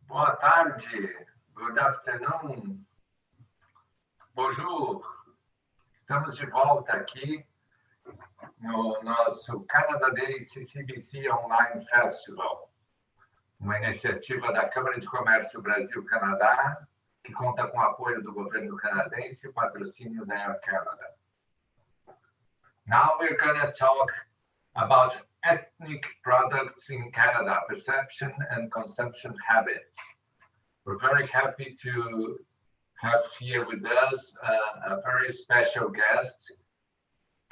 Boa tarde, good afternoon, bonjour. Estamos de volta aqui no nosso Canada Day CCBC Online Festival, uma iniciativa da Câmara de Comércio Brasil-Canadá, que conta com o apoio do governo canadense e patrocínio da Air Canada. Now we're going to talk about ethnic products in Canada, perception and consumption habits. We're very happy to have here with us a very special guest,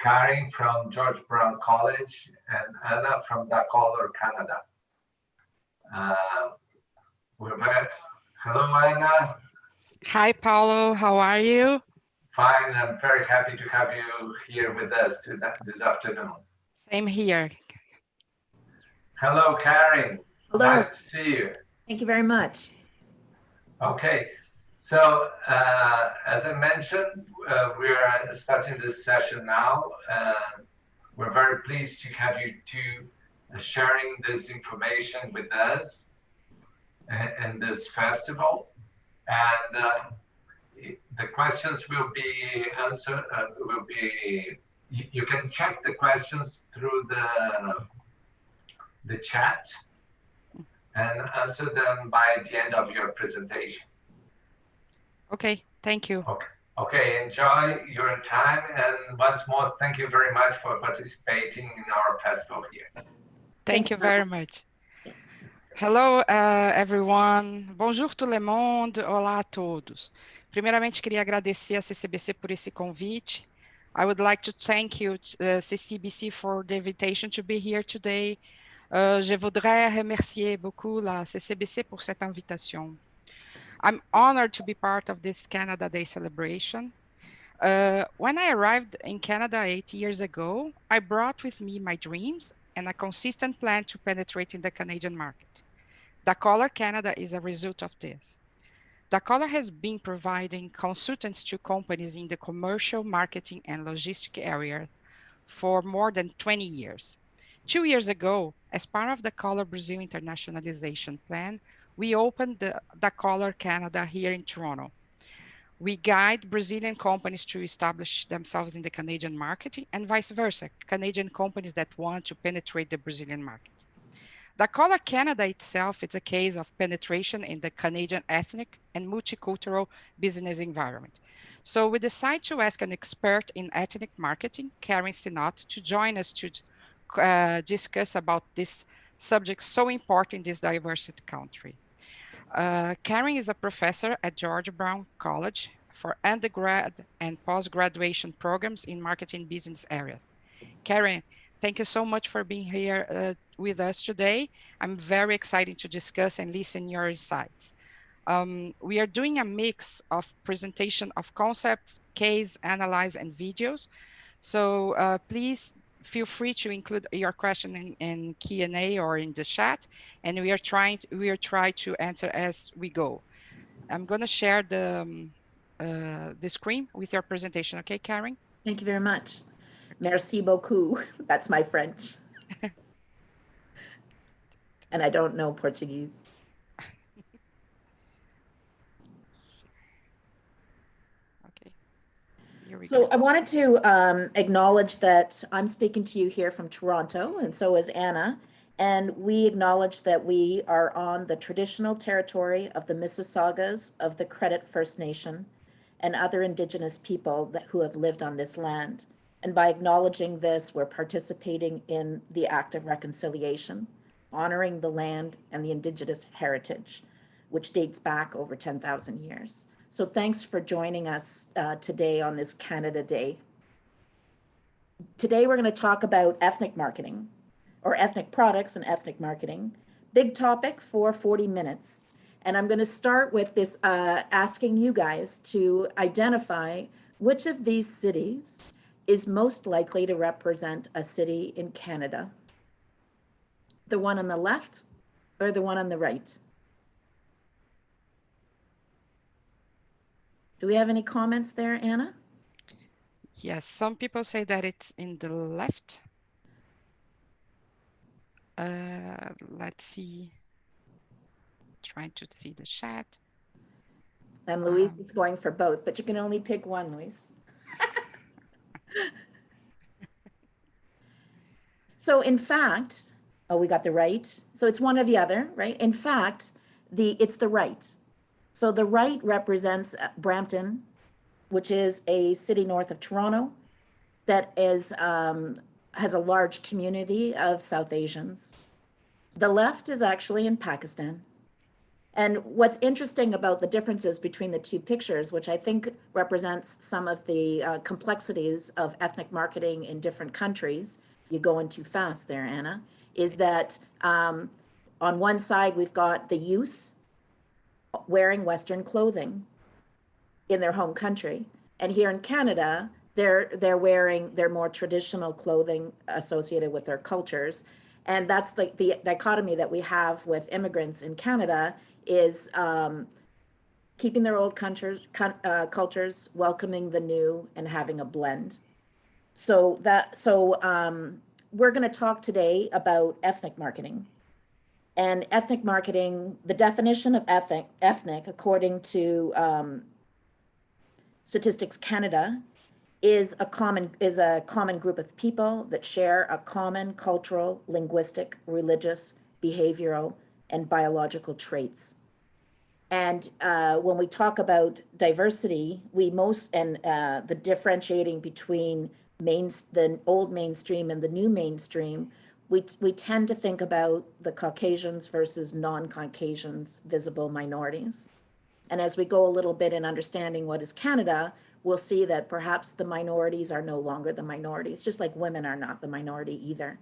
Karen from George Brown College and Anna from Da Color, Canada. Hello, Anna. Hi, Paulo. How are you? Fine. I'm very happy to have you here with us this afternoon. Same here. Hello, Karen. Hello. Nice to see you. Thank you very much. Okay. So, as I mentioned, we're starting this session now. We're very pleased to have you two sharing this information with us in this festival. And the questions will be answered, you can check the questions through the chat and answer them by the end of your presentation. Okay, thank you. Okay, enjoy your time. And once more, thank you very much for participating in our festival here. Thank you very much. Hello, everyone. Bonjour tout le monde. Olá a todos. Primeiramente, queria agradecer a CCBC por esse convite. I would like to thank you, CCBC, for the invitation to be here today. Je voudrais remercier beaucoup la CCBC pour cette invitation. I'm honored to be part of this Canada Day celebration. When I arrived in Canada 8 years ago, I brought with me my dreams and a consistent plan to penetrate in the Canadian market. Da Color Canada is a result of this. Da Color has been providing consultants to companies in the commercial, marketing, and logistic area for more than 20 years. 2 years ago, as part of the Color Brazil internationalization plan, we opened the Da Color Canada here in Toronto. We guide Brazilian companies to establish themselves in the Canadian market and vice versa, Canadian companies that want to penetrate the Brazilian market. Da Color Canada itself is a case of penetration in the Canadian ethnic and multicultural business environment. So we decided to ask an expert in ethnic marketing, Karen Sinotte, to join us to discuss about this subject so important in this diverse country. Karen is a professor at George Brown College for undergrad and post-graduation programs in marketing business areas. Karen, thank you so much for being here with us today. I'm very excited to discuss and listen your insights. We are doing a mix of presentation of concepts, case, analyze, and videos. So please feel free to include your question in Q&A or in the chat, and we are try to answer as we go. I'm going to share the screen with your presentation. Okay, Karen? Thank you very much. Merci beaucoup. That's my French. And I don't know Portuguese. Okay. Here we So go. I wanted to acknowledge that I'm speaking to you here from Toronto, and so is Anna. And we acknowledge that we are on the traditional territory of the Mississaugas of the Credit First Nation and other Indigenous people who have lived on this land. And by acknowledging this, we're participating in the act of reconciliation, honoring the land and the Indigenous heritage, which dates back over 10,000 years. So thanks for joining us today on this Canada Day. Today, we're going to talk about ethnic marketing, or ethnic products and ethnic marketing. Big topic for 40 minutes. And I'm going to start with this, asking you guys to identify which of these cities is most likely to represent a city in Canada. The one on the left or the one on the right? Do we have any comments there, Anna? Yes, some people say that it's in the left. Let's see. trying to see the chat. And Luis is going for both, but you can only pick one, Luis. So in fact, oh, we got the right. So it's one or the other, right? In fact, it's the right. So the right represents Brampton, which is a city north of Toronto that is has a large community of South Asians. The left is actually in Pakistan. And what's interesting about the differences between the two pictures, which I think represents some of the complexities of ethnic marketing in different countries, you're going too fast there, Anna, is that on one side, we've got the youth wearing Western clothing in their home country. And here in Canada, they're wearing their more traditional clothing associated with their cultures. And that's like the dichotomy that we have with immigrants in Canada is keeping their old cultures, welcoming the new, and having a blend. So we're going to talk today about ethnic marketing. And ethnic marketing, the definition of ethnic according to Statistics Canada, is a common group of people that share a common cultural, linguistic, religious, behavioral, and biological traits. And when we talk about diversity, the differentiating between the old mainstream and the new mainstream, we tend to think about the Caucasians versus non-Caucasians, visible minorities. And as we go a little bit in understanding what is Canada, we'll see that perhaps the minorities are no longer the minorities, just like women are not the minority either.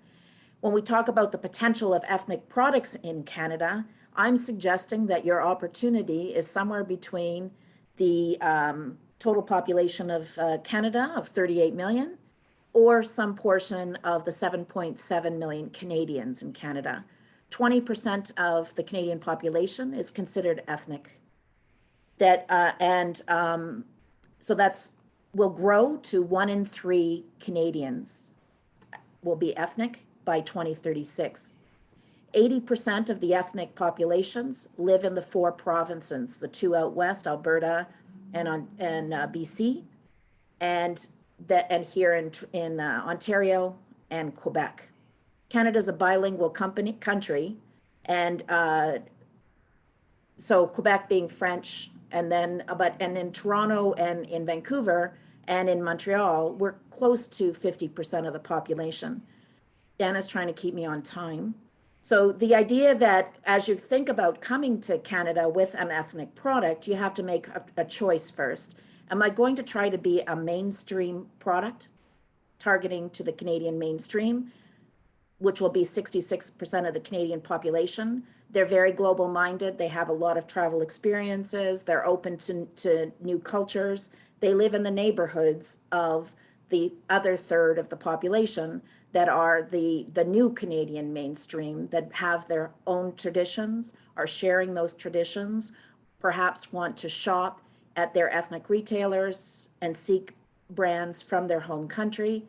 When we talk about the potential of ethnic products in Canada, I'm suggesting that your opportunity is somewhere between the total population of Canada of 38 million or some portion of the 7.7 million Canadians in Canada. 20% of the Canadian population is considered ethnic. So will grow to 1 in 3 Canadians will be ethnic by 2036. 80% of the ethnic populations live in the 4 provinces, the 2 out west, Alberta and BC, and here in Ontario and Quebec. Canada's a bilingual country, and so Quebec being French, and in Toronto and in Vancouver and in Montreal, we're close to 50% of the population. Dana's trying to keep me on time. So the idea that as you think about coming to Canada with an ethnic product, you have to make a choice first. Am I going to try to be a mainstream product targeting to the Canadian mainstream, which will be 66% of the Canadian population? They're very global minded. They have a lot of travel experiences. They're open to new cultures. They live in the neighborhoods of the other third of the population that are the new Canadian mainstream, that have their own traditions, are sharing those traditions, perhaps want to shop at their ethnic retailers and seek brands from their home country.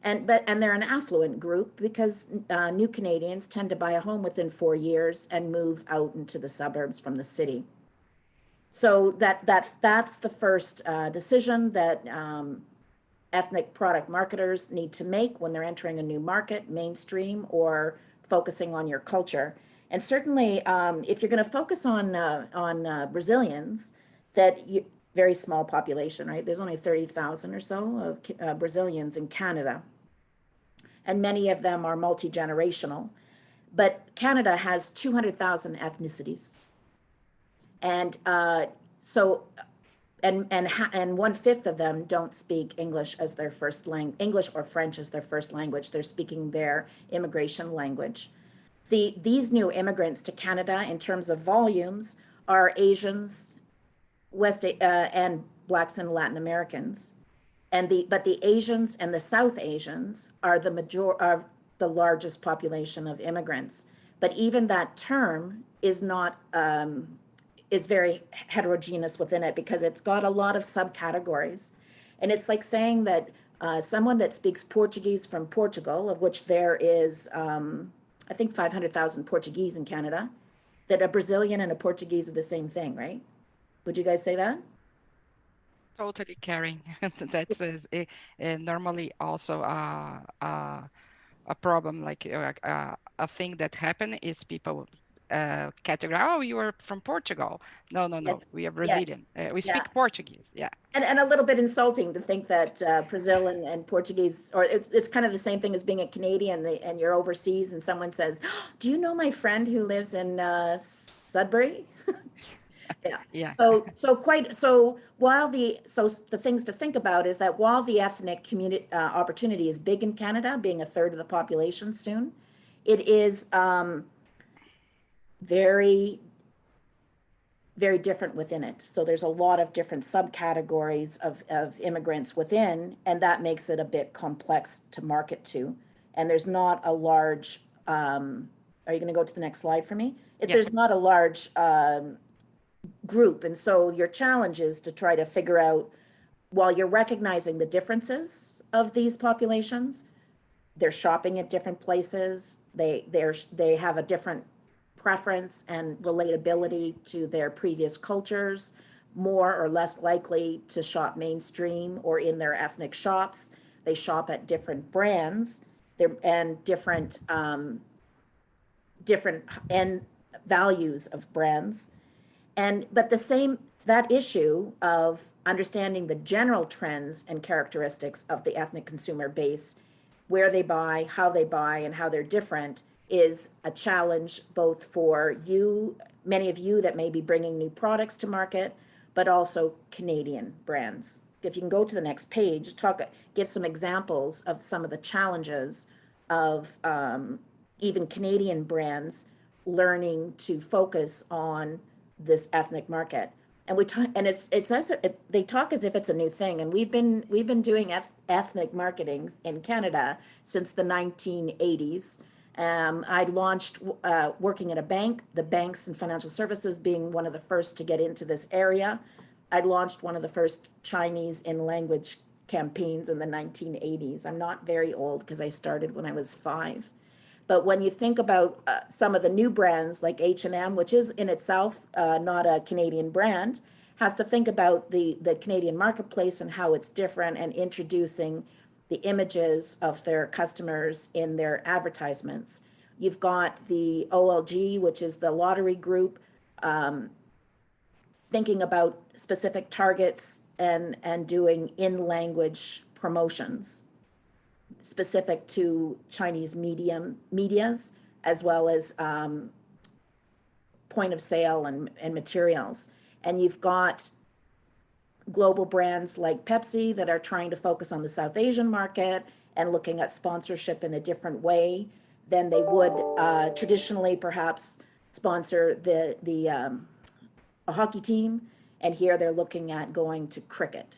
And they're an affluent group because new Canadians tend to buy a home within 4 years and move out into the suburbs from the city. So that's the first decision that ethnic product marketers need to make when they're entering a new market, mainstream or focusing on your culture. And certainly, if you're going to focus on Brazilians, very small population, right? There's only 30,000 or so of Brazilians in Canada, and many of them are multi-generational. But Canada has 200,000 ethnicities, and so 1/5 of them don't speak English as their first language, English or French as their first language. They're speaking their immigration language. These new immigrants to Canada, in terms of volumes, are Asians, and Blacks and Latin Americans, but the Asians and the South Asians are the largest population of immigrants. But even that term is not is very heterogeneous within it because it's got a lot of subcategories, and it's like saying that someone that speaks Portuguese from Portugal, of which there is I think 500,000 Portuguese in Canada, that a Brazilian and a Portuguese are the same thing, right? Would you guys say that? Totally, Karen. That's normally also a problem, like a thing that happen is people categorize, oh, you are from Portugal. No, no, no, Yes. we are Yeah. Brazilian. We Yeah. speak Portuguese. Yeah. And a little bit insulting to think that Brazil and Portuguese, or it's kind of the same thing as being a Canadian and you're overseas and someone says, "Oh, do you know my friend who lives in Sudbury?" Yeah. Yeah. So the things to think about is that while the ethnic community opportunity is big in Canada, being a third of the population soon, it is very very different within it. So there's a lot of different subcategories of immigrants within, and that makes it a bit complex to market to. And there's not a large, are you going to go to the next slide for me? Yeah. There's not a large group. And so your challenge is to try to figure out, while you're recognizing the differences of these populations, they're shopping at different places, they have a different preference and relatability to their previous cultures, more or less likely to shop mainstream or in their ethnic shops. They shop at different brands and different end values of brands. But that issue of understanding the general trends and characteristics of the ethnic consumer base, where they buy, how they buy, and how they're different, is a challenge both for you, many of you that may be bringing new products to market, but also Canadian brands. If you can go to the next page, give some examples of some of the challenges of even Canadian brands learning to focus on this ethnic market. And they talk as if it's a new thing. And we've been doing ethnic marketing in Canada since the 1980s. I launched working at a bank, the banks and financial services being one of the first to get into this area. I launched one of the first Chinese in language campaigns in the 1980s. I'm not very old because I started when I was 5. But when you think about some of the new brands like H&M, which is in itself not a Canadian brand, has to think about the Canadian marketplace and how it's different, and introducing the images of their customers in their advertisements. You've got the OLG, which is the lottery group, thinking about specific targets and doing in-language promotions specific to Chinese medias, as well as point of sale and materials. And you've got global brands like Pepsi that are trying to focus on the South Asian market and looking at sponsorship in a different way than they would traditionally perhaps sponsor a hockey team. And here they're looking at going to cricket.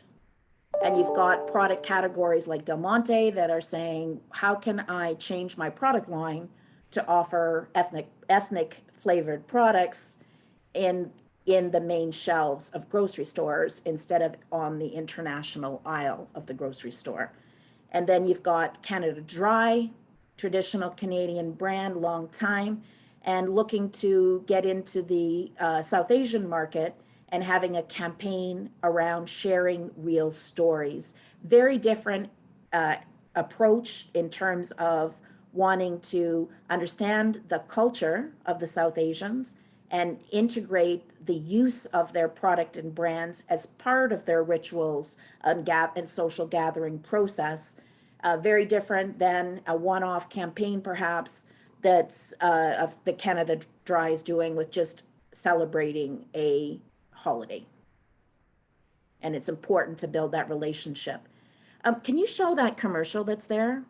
And you've got product categories like Del Monte that are saying, how can I change my product line to offer ethnic flavored products in the main shelves of grocery stores instead of on the international aisle of the grocery store. And then you've got Canada Dry, traditional Canadian brand, long time, and looking to get into the South Asian market and having a campaign around sharing real stories. Very different approach in terms of wanting to understand the culture of the South Asians and integrate the use of their product and brands as part of their rituals and social gathering process. Very different than a one-off campaign, perhaps, that's of the Canada Dry is doing with just celebrating a holiday. And it's important to build that relationship. Can you show that commercial that's there?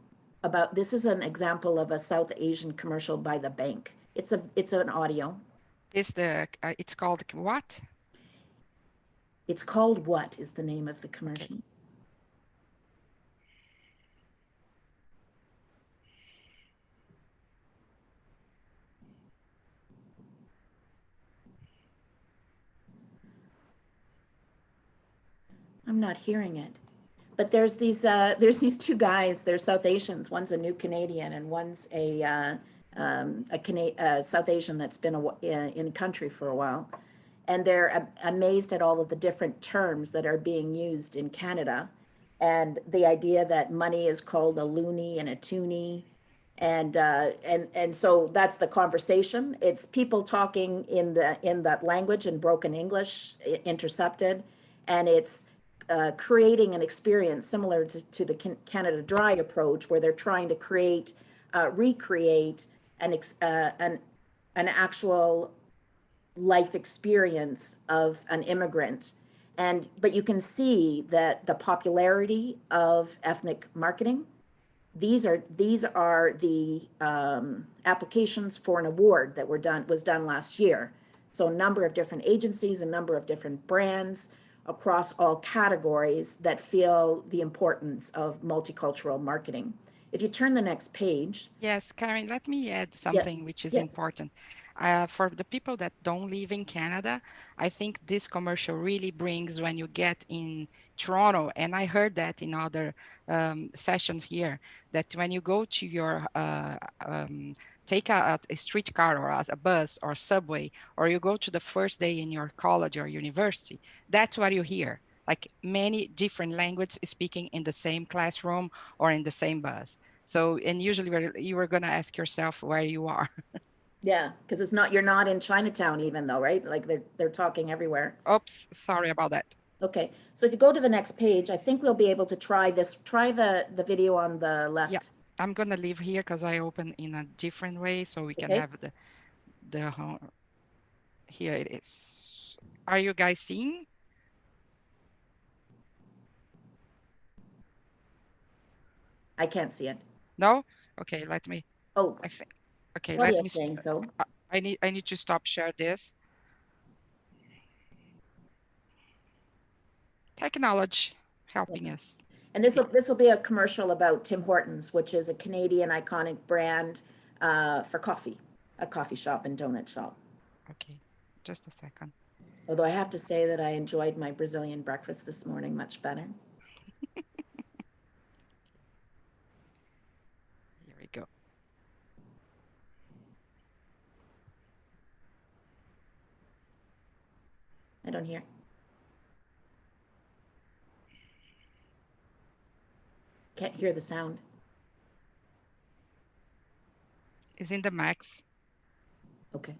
This is an example of a South Asian commercial by the bank. It's an audio. It's called what? It's called What is the name of the commercial. Okay. I'm not hearing it. But there's these two guys, they're South Asians. One's a new Canadian and one's a South Asian that's been in the country for a while. And they're amazed at all of the different terms that are being used in Canada. And the idea that money is called a loonie and a toonie. And so that's the conversation. It's people talking in that language in broken English, intercepted, and it's creating an experience similar to the Canada Dry approach, where they're trying to recreate an actual life experience of an immigrant. But you can see that the popularity of ethnic marketing, these are the applications for an award that was done last year. So a number of different agencies, a number of different brands across all categories that feel the importance of multicultural marketing. If you turn the next page. Yes, Karen, let me add something which is important. For the people that don't live in Canada, I think this commercial really brings when you get in Toronto, and I heard that in other sessions here, that when you go to your, take a streetcar or a bus or subway, or you go to the first day in your college or university, that's what you hear. Like many different languages speaking in the same classroom or in the same bus. So, and usually you were going to ask yourself where you are. Yeah, because you're not in Chinatown even though, right? Like they're talking everywhere. Oops, sorry about that. Okay, so if you go to the next page, I think we'll be able to try the video on the left. Yeah, I'm going to leave here because I open in a different way so we can Okay. have here it is. Are you guys seeing? I can't see it. No? Okay, let me. Oh, I think. Okay, what let are you me. saying, so? I need to stop share this. Technology helping us. And this will be a commercial about Tim Hortons, which is a Canadian iconic brand for coffee, a coffee shop and donut shop. Okay, just a second. Although I have to say that I enjoyed my Brazilian breakfast this morning much better. Here we go. I don't hear. Can't hear the sound. It's in the max. Okay.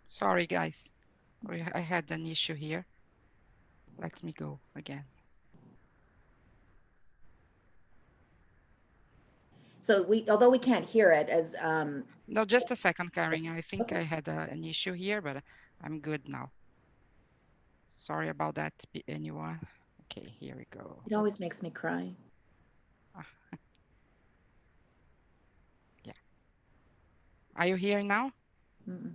Sorry, guys. I had an issue here. Let me go again. So although we can't hear it as No, just a second, Karen. I think I had an issue here, but I'm good now. Sorry about that, anyone. Okay, here we go. It always makes me cry. Yeah. Are you here now? Mm-mm.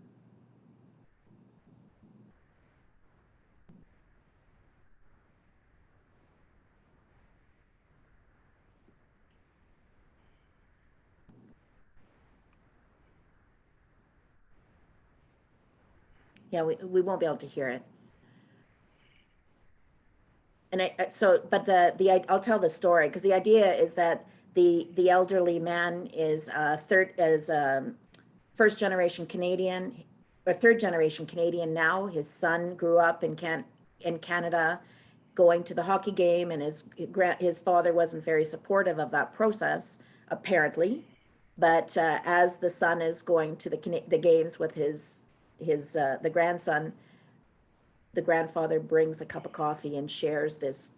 Yeah, we won't be able to hear it. And I'll tell the story because the idea is that the elderly man is first generation Canadian or third generation Canadian now. His son grew up in Canada, going to the hockey game, and his father wasn't very supportive of that process, apparently. But as the son is going to the games with the grandson, the grandfather brings a cup of coffee and shares this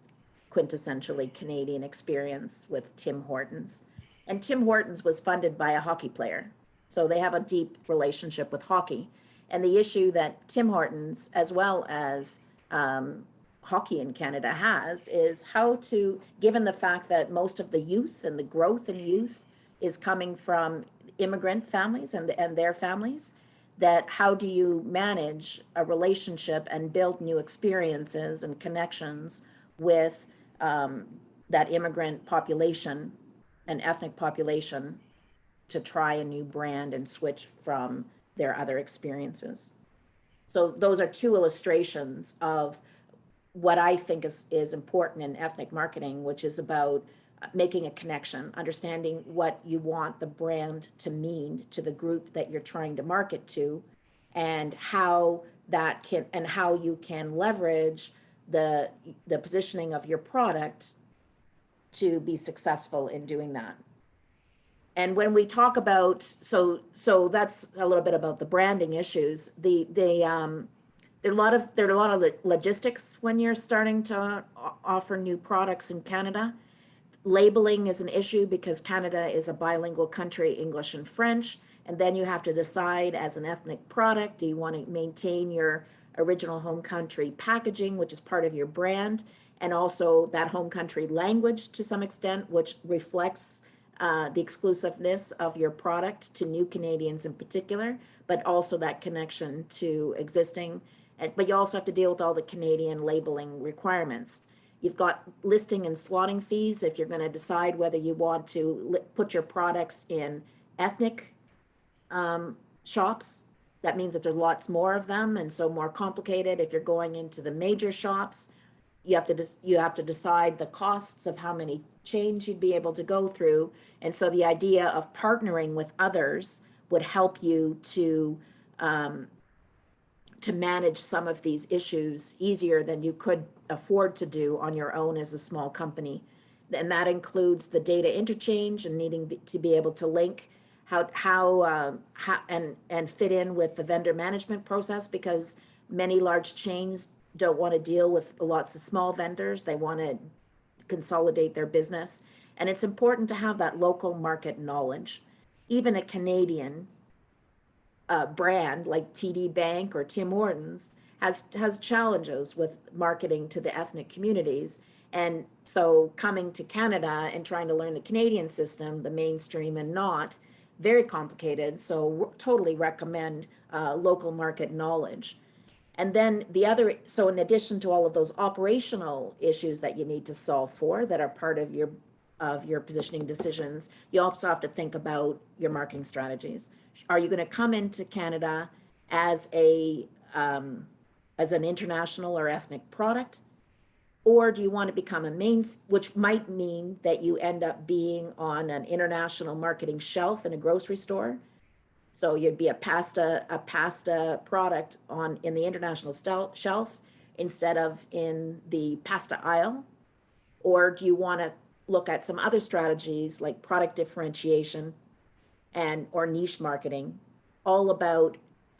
quintessentially Canadian experience with Tim Hortons. And Tim Hortons was funded by a hockey player. So they have a deep relationship with hockey. And the issue that Tim Hortons, as well as hockey in Canada, has is how to, given the fact that most of the youth and the growth in youth is coming from immigrant families and their families, that how do you manage a relationship and build new experiences and connections with that immigrant population and ethnic population to try a new brand and switch from their other experiences. So those are two illustrations of what I think is important in ethnic marketing, which is about making a connection, understanding what you want the brand to mean to the group that you're trying to market to, and how that can, and how you can leverage the positioning of your product to be successful in doing that. And when we talk about, so that's a little bit about the branding issues. There are a lot of logistics when you're starting to offer new products in Canada. Labeling is an issue because Canada is a bilingual country, English and French. And then you have to decide as an ethnic product, do you want to maintain your original home country packaging, which is part of your brand, and also that home country language to some extent, which reflects the exclusiveness of your product to new Canadians in particular, but also that connection to existing. But you also have to deal with all the Canadian labeling requirements. You've got listing and slotting fees if you're going to decide whether you want to put your products in ethnic shops. That means that there's lots more of them, and so more complicated. If you're going into the major shops, you have to decide the costs of how many chains you'd be able to go through. And so the idea of partnering with others would help you to manage some of these issues easier than you could afford to do on your own as a small company. And that includes the data interchange and needing to be able to link how and fit in with the vendor management process, because many large chains don't want to deal with lots of small vendors. They want to consolidate their business. And it's important to have that local market knowledge. Even a Canadian brand like TD Bank or Tim Hortons has challenges with marketing to the ethnic communities. And so coming to Canada and trying to learn the Canadian system, the mainstream and not, very complicated. So totally recommend local market knowledge. And then so in addition to all of those operational issues that you need to solve for that are part of your positioning decisions, you also have to think about your marketing strategies. Are you going to come into Canada as an international or ethnic product? Or do you want to become which might mean that you end up being on an international marketing shelf in a grocery store? So you'd be a pasta product in the international shelf instead of in the pasta aisle? Or do you want to look at some other strategies like product differentiation or niche marketing, all about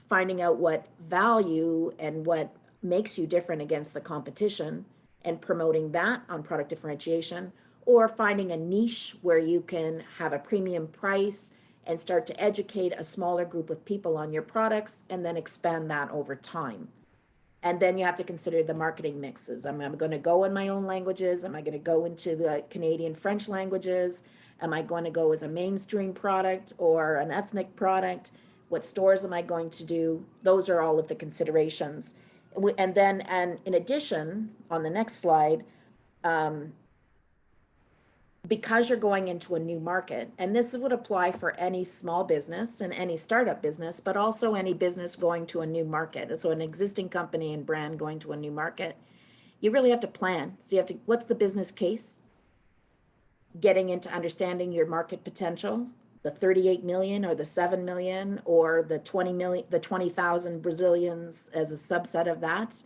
finding out what value and what makes you different against the competition and promoting that on product differentiation, or finding a niche where you can have a premium price and start to educate a smaller group of people on your products and then expand that over time. And then you have to consider the marketing mixes. Am I going to go in my own languages? Am I going to go into the Canadian French languages? Am I going to go as a mainstream product or an ethnic product? What stores am I going to do? Those are all of the considerations. And in addition, on the next slide, because you're going into a new market, and this would apply for any small business and any startup business, but also any business going to a new market. So an existing company and brand going to a new market, you really have to plan. So what's the business case? Getting into understanding your market potential, the 38 million or the 7 million or the 20,000 Brazilians as a subset of that.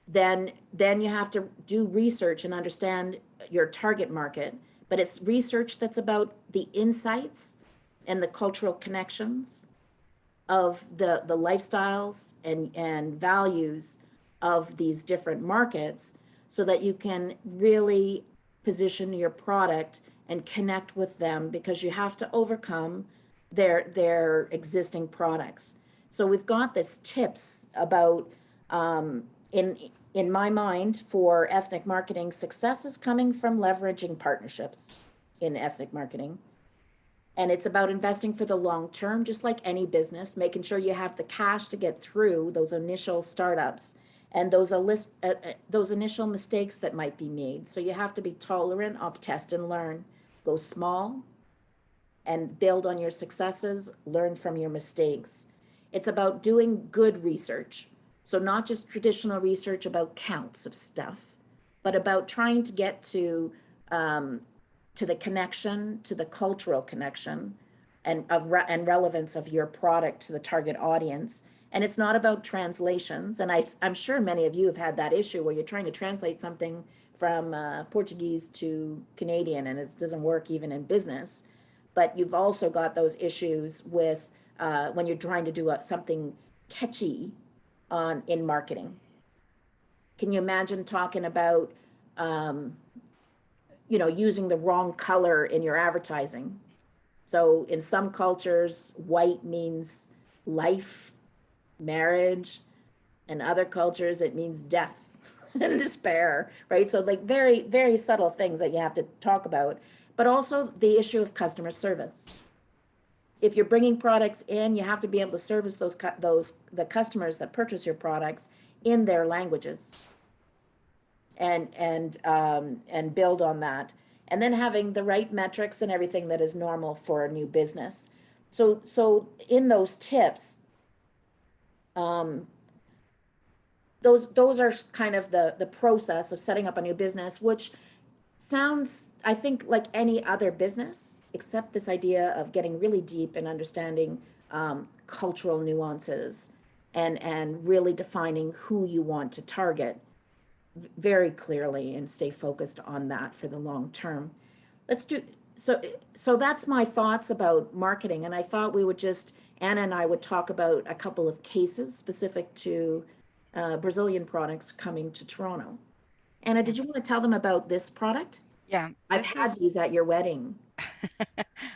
Then you have to do research and understand your target market. But it's research that's about the insights and the cultural connections of the lifestyles and values of these different markets, so that you can really position your product and connect with them, because you have to overcome their existing products. So we've got this tips about in my mind, for ethnic marketing, success is coming from leveraging partnerships in ethnic marketing. And it's about investing for the long term, just like any business, making sure you have the cash to get through those initial startups and those initial mistakes that might be made. So you have to be tolerant of test and learn. Go small and build on your successes, learn from your mistakes. It's about doing good research. So not just traditional research about counts of stuff, but about trying to get to the connection, to the cultural connection and relevance of your product to the target audience. And it's not about translations. And I'm sure many of you have had that issue where you're trying to translate something from Portuguese to Canadian and it doesn't work even in business. But you've also got those issues with when you're trying to do something catchy in marketing. Can you imagine talking about using the wrong color in your advertising? So in some cultures, white means life, marriage, and other cultures, it means death and despair, right? So like very, very subtle things that you have to talk about, but also the issue of customer service. If you're bringing products in, you have to be able to service the customers that purchase your products in their languages and build on that. And then having the right metrics and everything that is normal for a new business. So in those tips, those are kind of the process of setting up a new business, which sounds, I think, like any other business, except this idea of getting really deep and understanding cultural nuances and really defining who you want to target very clearly and stay focused on that for the long term. So that's my thoughts about marketing. And I thought Anna and I would talk about a couple of cases specific to Brazilian products coming to Toronto. Anna, did you want to tell them about this product? Yeah. I've had these at your wedding.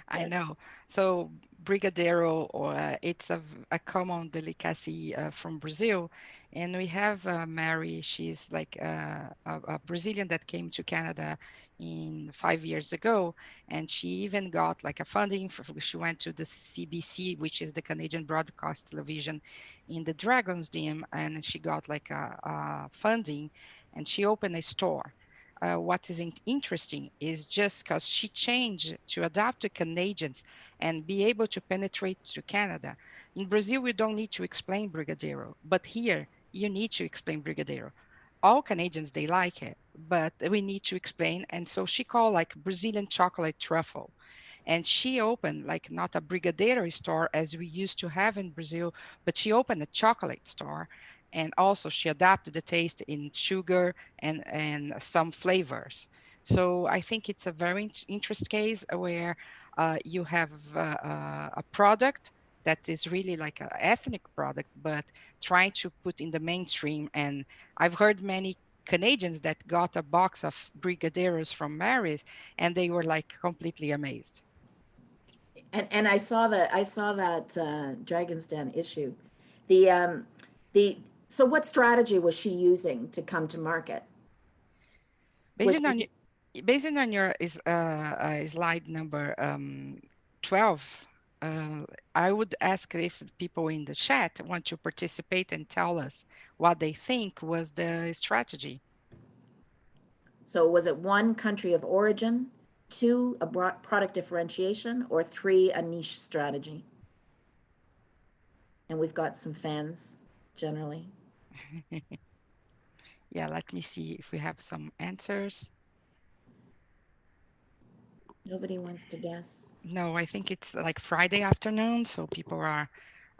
I know. So brigadeiro, it's a common delicacy from Brazil. And we have Mary, she's like a Brazilian that came to Canada 5 years ago. And she even got like a funding. She went to the CBC, which is the Canadian Broadcast Television in the Dragon's Den. And she got like a funding and she opened a store. What is interesting is just because she changed to adapt to Canadians and be able to penetrate to Canada. In Brazil, we don't need to explain brigadeiro, but here you need to explain brigadeiro. All Canadians, they like it, but we need to explain. And so she called like Brazilian chocolate truffle. And she opened like not a brigadeiro store as we used to have in Brazil, but she opened a chocolate store. And also she adapted the taste in sugar and some flavors. So I think it's a very interesting case where you have a product that is really like an ethnic product, but trying to put in the mainstream. And I've heard many Canadians that got a box of brigadeiros from Mary's and they were like completely amazed. And I saw that Dragon's Den issue. So what strategy was she using to come to market? Based on your slide number 12, I would ask if people in the chat want to participate and tell us what they think was the strategy. So was it 1, country of origin, 2, a product differentiation, or 3, a niche strategy? And we've got some fans generally. Yeah, let me see if we have some answers. Nobody wants to guess. No, I think it's like Friday afternoon, so people are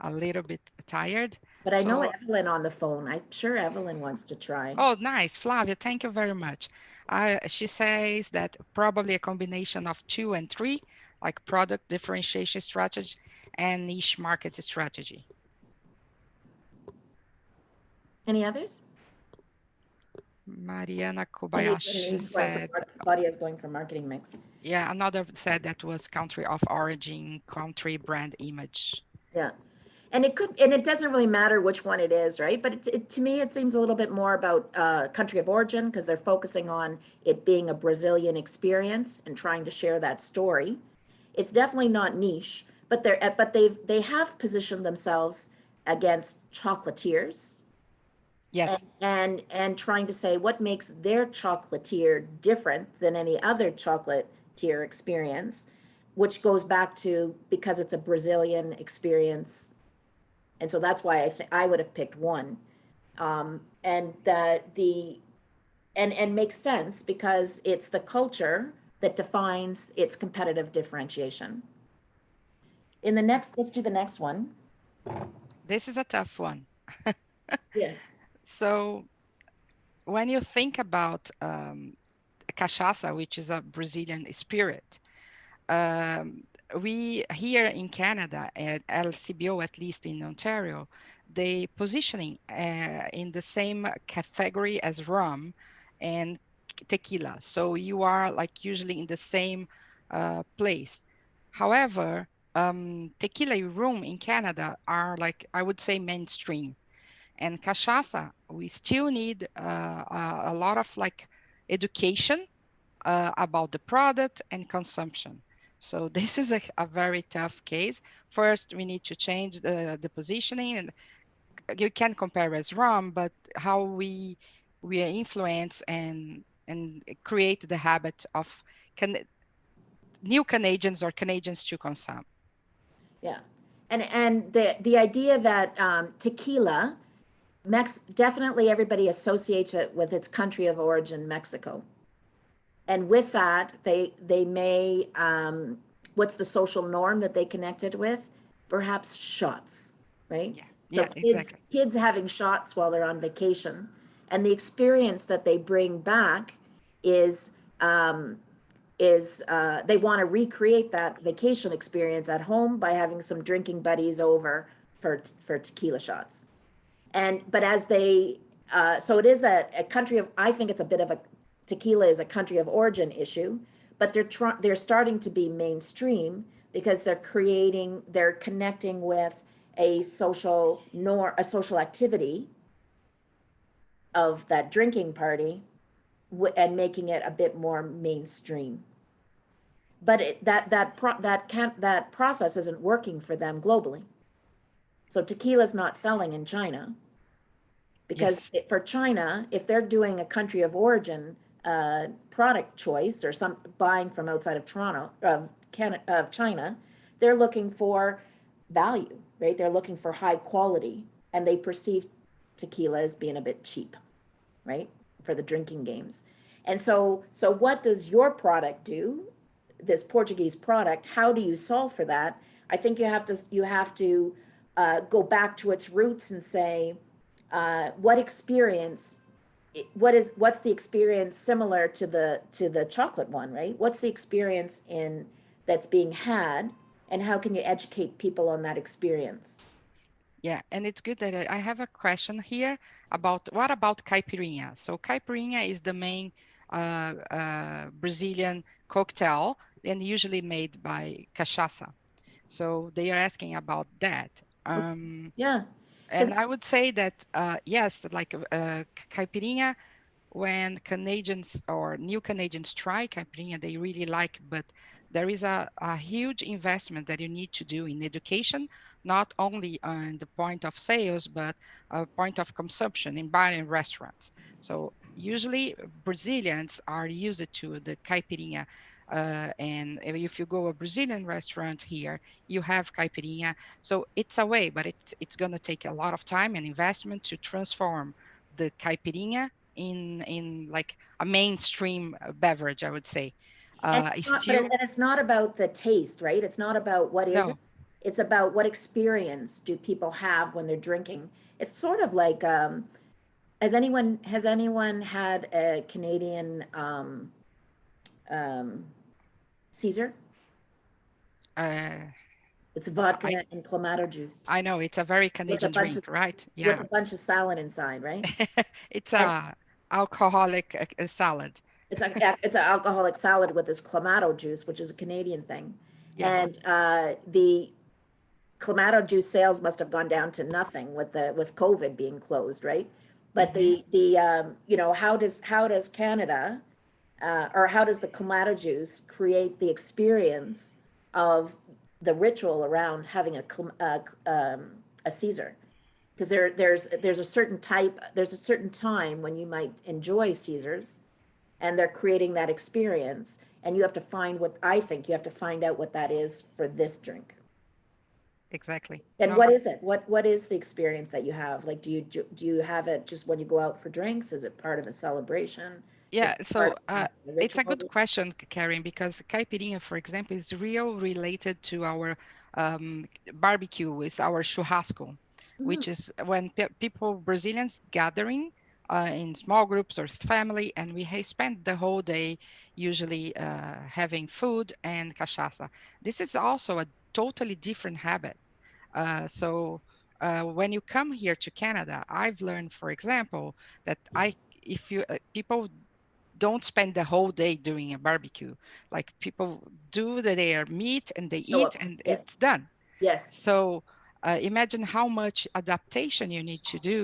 a little bit tired. But I know Evelyn on the phone. I'm sure Evelyn wants to try. Oh, nice. Flavia, thank you very much. She says that probably a combination of 2 and 3, like product differentiation strategy and niche market strategy. Any others? Mariana Kobayashi said... Claudia's going for marketing mix. Yeah, another said that was country of origin, country brand image. Yeah. And it doesn't really matter which one it is, right? But to me, it seems a little bit more about country of origin because they're focusing on it being a Brazilian experience and trying to share that story. it's definitely not niche, but they have positioned themselves against chocolatiers. Yes. And trying to say what makes their chocolatier different than any other chocolatier experience, which goes back to because it's a Brazilian experience. And so that's why I would have picked one. And makes sense because it's the culture that defines its competitive differentiation. Let's do the next one. This is a tough one. Yes. So when you think about cachaça, which is a Brazilian spirit, we here in Canada at LCBO, at least in Ontario, they positioning in the same category as rum and tequila. So you are like usually in the same place. However, tequila rum in Canada are like, I would say, mainstream. And cachaça, we still need a lot of like education about the product and consumption. So this is a very tough case. First, we need to change the positioning, and you can compare as rum, but how we influence and create the habit of new Canadians or Canadians to consume. Yeah. And the idea that tequila, definitely everybody associates it with its country of origin, Mexico. And with that, they may, what's the social norm that they connected with? Perhaps shots, right? Yeah, So yeah, exactly. kids having shots while they're on vacation. And the experience that they bring back is they want to recreate that vacation experience at home by having some drinking buddies over for tequila shots. But as they, so it is a country of, I think it's a bit of a, tequila is a country of origin issue, but they're starting to be mainstream because they're connecting with a social activity of that drinking party and making it a bit more mainstream. But that process isn't working for them globally. So tequila's not selling in China because for China, if they're doing a country of origin product choice or some buying from outside of China, they're looking for value, right? They're looking for high quality, and they perceive tequila as being a bit cheap, right, for the drinking games. And so what does your product do? This Portuguese product, how do you solve for that? I think you have to go back to its roots and say, what's the experience similar to the chocolate one, right? What's the experience that's being had, and how can you educate people on that experience? Yeah, and it's good that I have a question here about what about Caipirinha? So Caipirinha is the main Brazilian cocktail and usually made by cachaça. So they are asking about that. Yeah. And I would say that, yes, like Caipirinha, when Canadians or new Canadians try Caipirinha, they really like, but there is a huge investment that you need to do in education, not only on the point of sales, but a point of consumption in bar and restaurants. So usually Brazilians are used to the Caipirinha. And if you go a Brazilian restaurant here, you have Caipirinha. So it's a way, but it's going to take a lot of time and investment to transform the Caipirinha in like a mainstream beverage, I would say. It's not about the taste, right? It's not about what is it. It's about what experience do people have when they're drinking. It's sort of like, has anyone had a Canadian Caesar? It's vodka and clamato juice. I know, it's a very Canadian drink, right? Yeah. With a bunch of salad inside, right? It's a alcoholic salad. It's an alcoholic salad with this clamato juice, which is a Canadian thing. Yeah. And the clamato juice sales must have gone down to nothing with COVID being closed, right? But how does Canada or how does the clamato juice create the experience of the ritual around having a Caesar. Because there's a certain time when you might enjoy Caesars, and they're creating that experience, and you have to find out what that is for this drink. Exactly. And No, what is it? What is the experience that you have? Like, do you have it just when you go out for drinks? Is it part of a celebration? yeah, Is it so part of the it's a ritual? good question, Karen, because Caipirinha, for example, is real related to our barbecue, it's our churrasco, Mm, which is when people, Brazilians, gathering in small groups or family, and we spend the whole day usually having food and cachaça. This is also a totally different habit. So when you come here to Canada, I've learned, for example, that if you people don't spend the whole day doing a barbecue. Like people do their meat and they show eat up. and Yeah. it's done. Yes. So imagine how much adaptation you need to do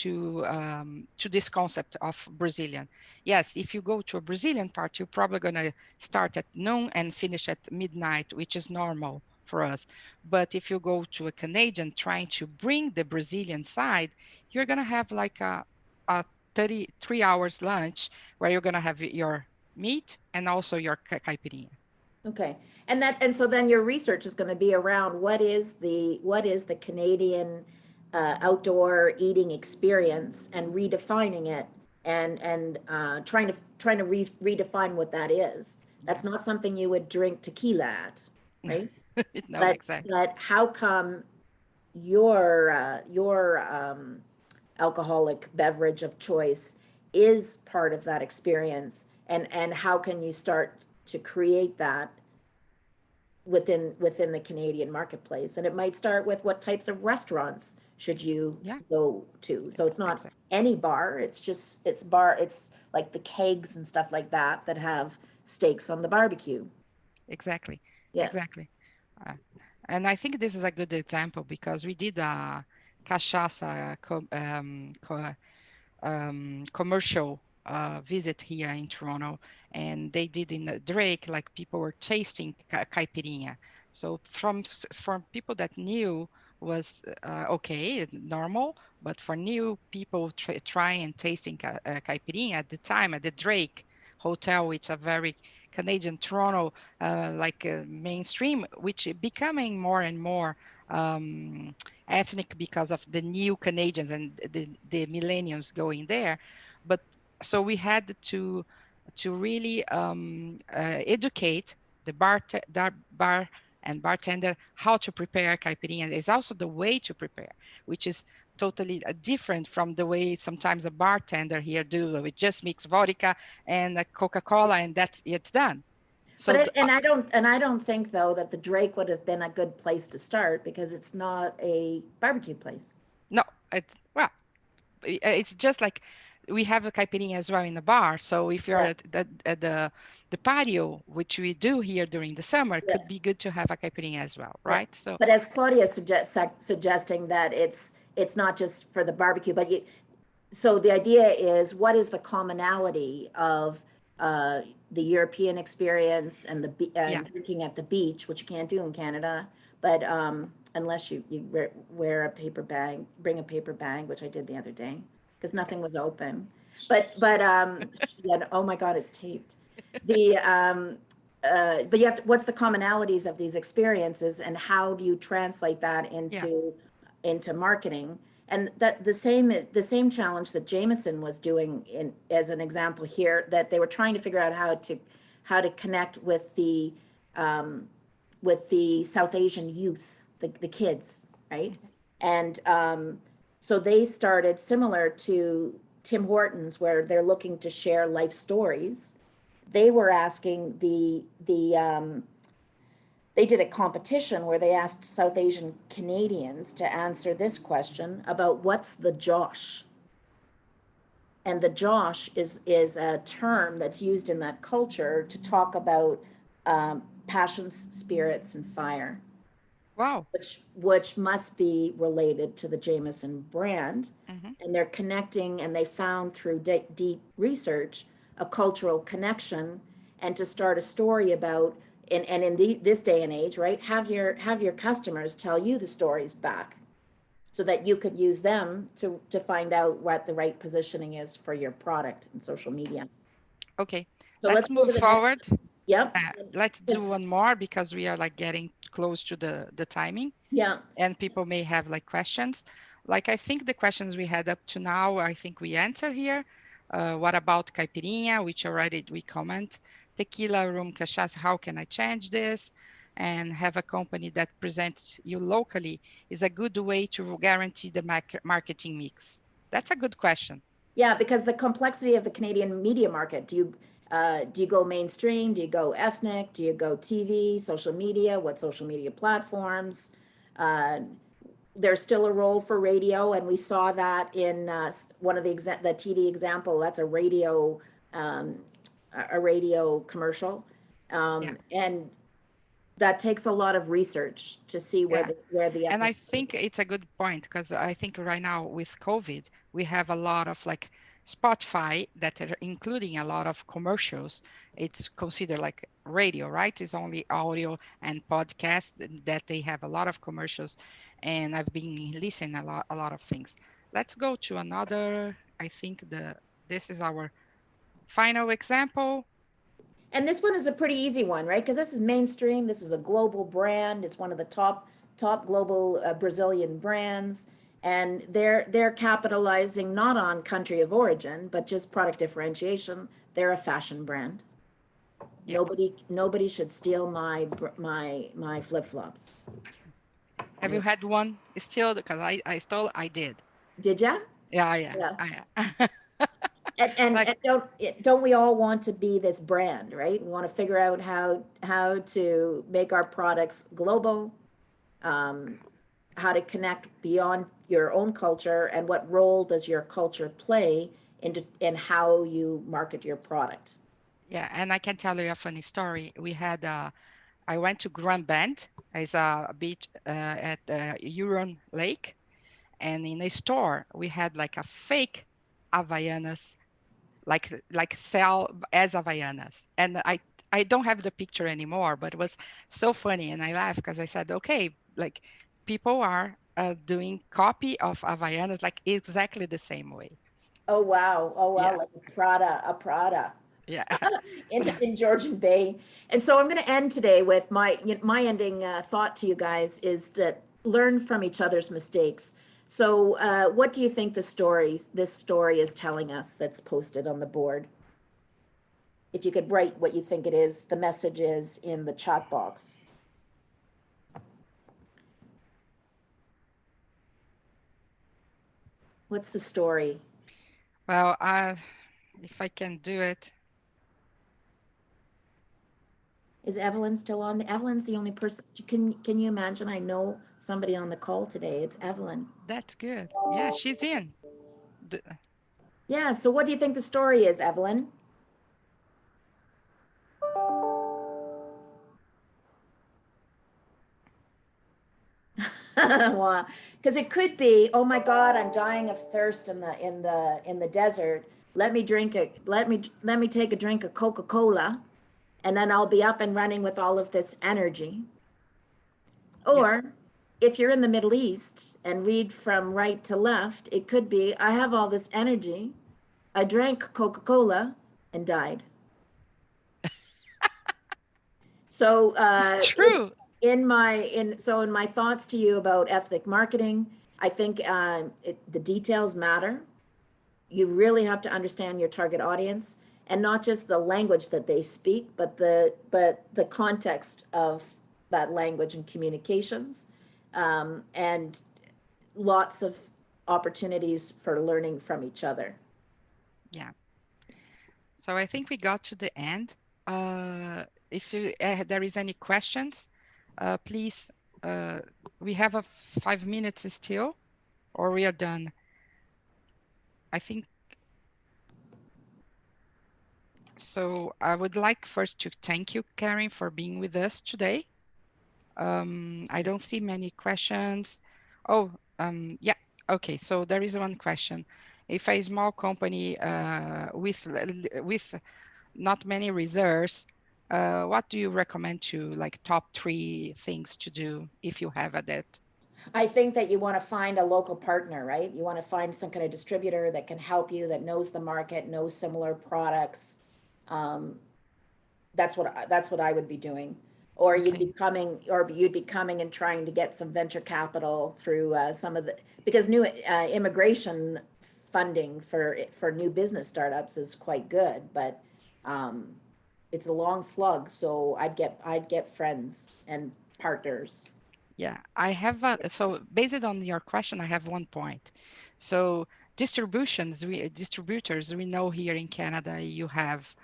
to this concept of Brazilian. Yes, if you go to a Brazilian party, you're probably going to start at noon and finish at midnight, which is normal for us. But if you go to a Canadian trying to bring the Brazilian side, you're going to have like a 33 hours lunch where you're going to have your meat and also your caipirinha. Okay. And so then your research is going to be around what is the Canadian outdoor eating experience, and redefining it, and trying to redefine what that is. That's Yeah. not something you would drink tequila at, right? No, But exactly. how come your alcoholic beverage of choice is part of that experience, and how can you start to create that within the Canadian marketplace? And it might start with what types of restaurants should you Yeah, go to. So it's not exactly. any bar, it's like the kegs and stuff like that have steaks on the barbecue. Exactly. Yeah. Exactly. Uh, and I think this is a good example because we did a cachaça commercial visit here in Toronto, and they did in Drake, like people were tasting caipirinha. So from people that knew was okay, normal, but for new people trying and tasting caipirinha at the time at the Drake Hotel, which a very Canadian Toronto mainstream, which becoming more and more um, ethnic because of the new Canadians and the millennials going there. But so we had to really educate the bar and bartender how to prepare caipirinha. It's also the way to prepare, which is totally different from the way sometimes a bartender here do. We just mix vodka and a Coca-Cola and that's it's done. So I don't think though that the Drake would have been a good place to start, because it's not a barbecue place. no, well, it's just like we have a caipirinha as well in the bar. So if you're Yeah. at the patio, which we do here during the summer, Yeah. could be good to have a caipirinha as well, Yeah. right? So But as Claudia suggesting that it's not just for the barbecue, but so the idea is, what is the commonality of the European experience and yeah, drinking at the beach, which you can't do in Canada, but unless you wear a paper bag, bring a paper bag, which I did the other day because nothing was open. But yeah, oh my God, it's taped. But you have to, what's the commonalities of these experiences, and how do you translate that yeah, into marketing? And that the same challenge that Jameson was doing in as an example here, that they were trying to figure out how to connect with the South Asian youth, the kids, right? And so they started similar to Tim Hortons, where they're looking to share life stories. They were asking they did a competition where they asked South Asian Canadians to answer this question about what's the Josh. And the Josh is a term that's used in that culture to talk about passions, spirits, and fire, wow. which must be related to the Jameson brand. Hmm. And they're connecting, and they found through deep research a cultural connection, and to start a story about and in this day and age, right? Have your customers tell you the stories back, so that you could use them to find out what the right positioning is for your product in social media. Okay, So let's let's go move to the forward. next. Yep. Let's do one more because we are like getting close to the timing. Yeah. And people may have like questions. Like I think the questions we had up to now, I think we answer here. What about Caipirinha, which already we comment. Tequila, rum, cachaça, how can I change this? And have a company that presents you locally is a good way to guarantee the marketing mix. That's a good question. Yeah, because the complexity of the Canadian media market. Do you go mainstream? Do you go ethnic? Do you go TV, social media? What social media platforms? There's still a role for radio, and we saw that in one of the TD example. That's a radio commercial, Yeah. and that takes a lot of research to see where the And I think it's a good point because I think right now with COVID, we have a lot of like Spotify that are including a lot of commercials. It's considered like radio, right? It's only audio and podcast that they have a lot of commercials. And I've been listening a lot of things. Let's go to another. I think this is our final example. And this one is a pretty easy one, right? Because this is mainstream. This is a global brand. It's one of the top global Brazilian brands, and they're capitalizing not on country of origin, but just product differentiation. They're a fashion brand. Yeah. Nobody should steal my flip flops. Have you had one still? Because I stole. I did. Did ya? Yeah. And Like, don't we all want to be this brand, right? We want to figure out how to make our products global, how to connect beyond your own culture, and what role does your culture play in how you market your product. yeah, and I can tell you a funny story. I went to Grand Bend, it's a beach at Huron Lake, and in a store we had like a fake Havaianas, like sell as Havaianas, and I don't have the picture anymore, but it was so funny, and I laughed because I said, okay, like people are doing copy of Havaianas like exactly the same way. Oh wow! Yeah, Like a Prada. yeah. In Georgian Bay. And so I'm going to end today with my ending thought to you guys is to learn from each other's mistakes. So what do you think this story is telling us that's posted on the board? If you could write what you think it is, the message is in the chat box. What's the story? Well, if I can do it. Is Evelyn still on? Evelyn's the only person. Can you imagine? I know somebody on the call today. It's Evelyn. That's good. Yeah, she's in. Yeah. So what do you think the story is, Evelyn? Well, because it could be, oh my God, I'm dying of thirst in the desert. Let me take a drink of Coca-Cola, and then I'll be up and running with all of this energy. Or if you're in the Middle East and read from right to left, it could be, I have all this energy. I drank Coca-Cola and died. So it's true. In my thoughts to you about ethnic marketing, I think the details matter. You really have to understand your target audience, and not just the language that they speak, but the context of that language and communications, and lots of opportunities for learning from each other. Yeah. So I think we got to the end. If there is any questions, please, we have 5 minutes still, or we are done. I think. So I would like first to thank you, Karen, for being with us today. I don't see many questions. Oh, yeah. Okay, so there is one question. If a small company with not many reserves what do you recommend to like top 3 things to do if you have that? I think that you want to find a local partner, right? You want to find some kind of distributor that can help you, that knows the market, knows similar products. That's what I would be doing. Or you'd be coming and trying to get some venture capital through some of the, because new immigration funding for new business startups is quite good, but it's a long slug. So I'd get friends and partners. Yeah, I have so based on your question, I have one point. So distributors, we know here in Canada you have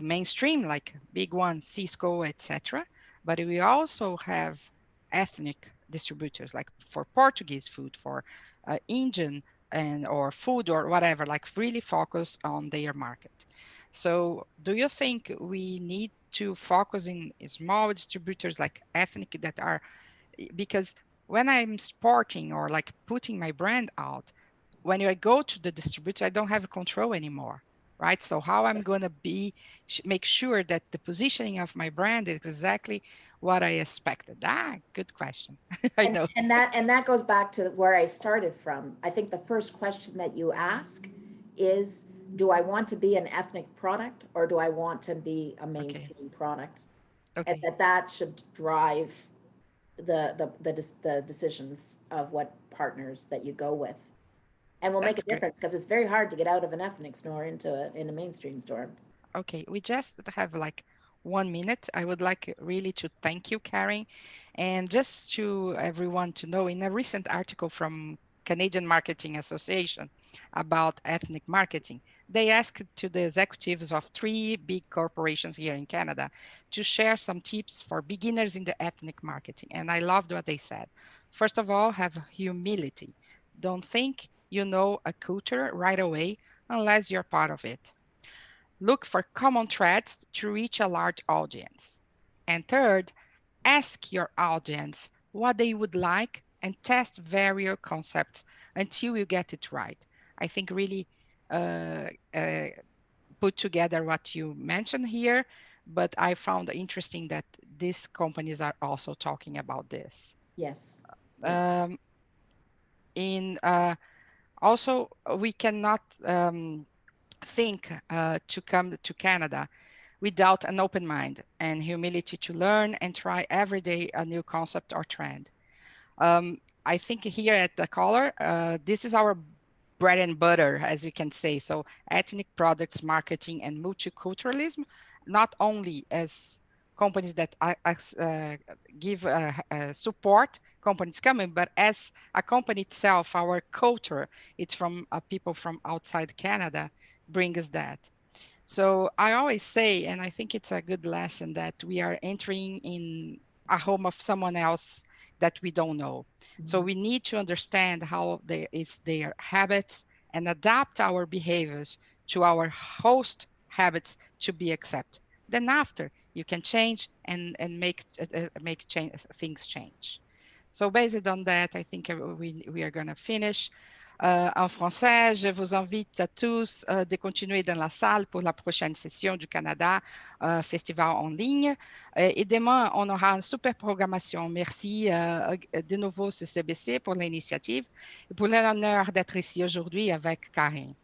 mainstream like big one, Cisco, etc. But we also have ethnic distributors like for Portuguese food, for Indian and or food or whatever, like really focus on their market. So do you think we need to focus in small distributors like ethnic that are, because when I'm sporting or like putting my brand out, when I go to the distributor, I don't have control anymore, right? So how I'm going to make sure that the positioning of my brand is exactly what I expected? Good question. I know. And that goes back to where I started from. I think the first question that you ask is, do I want to be an ethnic product or do I want to be a mainstream product? And Okay. that should drive the decision of what partners that you go with. And will make a That's great. difference because it's very hard to get out of an ethnic store into a mainstream store. Okay, we just have like 1 minute. I would like really to thank you, Karen, and just to everyone to know, in a recent article from Canadian Marketing Association about ethnic marketing, they asked to the executives of 3 big corporations here in Canada to share some tips for beginners in the ethnic marketing. And I loved what they said. First of all, have humility. Don't think you know a culture right away unless you're part of it. Look for common threads to reach a large audience. And third, ask your audience what they would like and test various concepts until you get it right. I think really uh, uh, put together what you mentioned here, but I found interesting that these companies are also talking about this. Yes. Yeah. In Also, we cannot think to come to Canada without an open mind and humility to learn and try every day a new concept or trend. I think here at the Collar, this is our bread and butter, as we can say. So ethnic products marketing and multiculturalism, not only as companies that give support companies coming, but as a company itself, our culture, it's from people from outside Canada, brings that. So I always say, and I think it's a good lesson, that we are entering in a home of someone else that we don't know. So we need to understand how it's their habits and adapt our behaviors to our host habits to be accepted. Then after you can change and make things change. So based on that, I think we are going to finish. En français, je vous invite à tous de continuer dans la salle pour la prochaine session du Canada Festival en ligne. Et demain, on aura une super programmation. Merci de nouveau CCBC pour l'initiative et pour l'honneur d'être ici aujourd'hui avec Karen.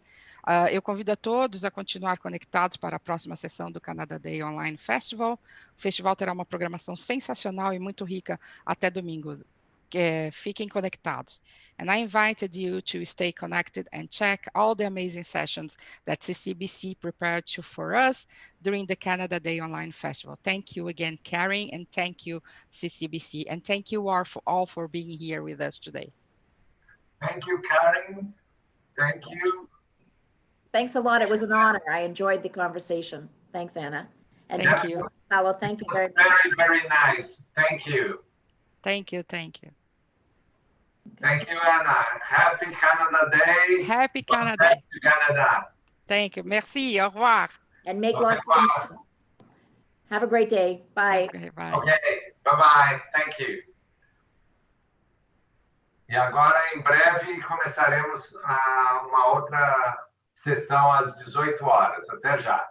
Eu convido a todos a continuar conectados para a próxima sessão do Canada Day Online Festival. O festival terá uma programação sensacional e muito rica até domingo. Fiquem conectados. And I invited you to stay connected and check all the amazing sessions that CCBC prepared for us during the Canada Day Online Festival. Thank you again, Karen, and thank you, CCBC, and thank you all for being here with us today. Thank you, Karen. Thank you. Thanks a lot. It was an honor. I enjoyed the conversation. Thanks, Anna. And thank you. Paulo, thank you very much. Very, very nice. Thank you. Thank you. Thank you. Thank you, Anna. Happy Canada Day. Happy Canada Day. Canada. Thank you. Merci. Au revoir. And make lots of... Have a great day. Bye. Okay, bye. Okay. Bye-bye. Thank you. E agora, em breve, começaremos uma outra sessão às 18 horas. Até já.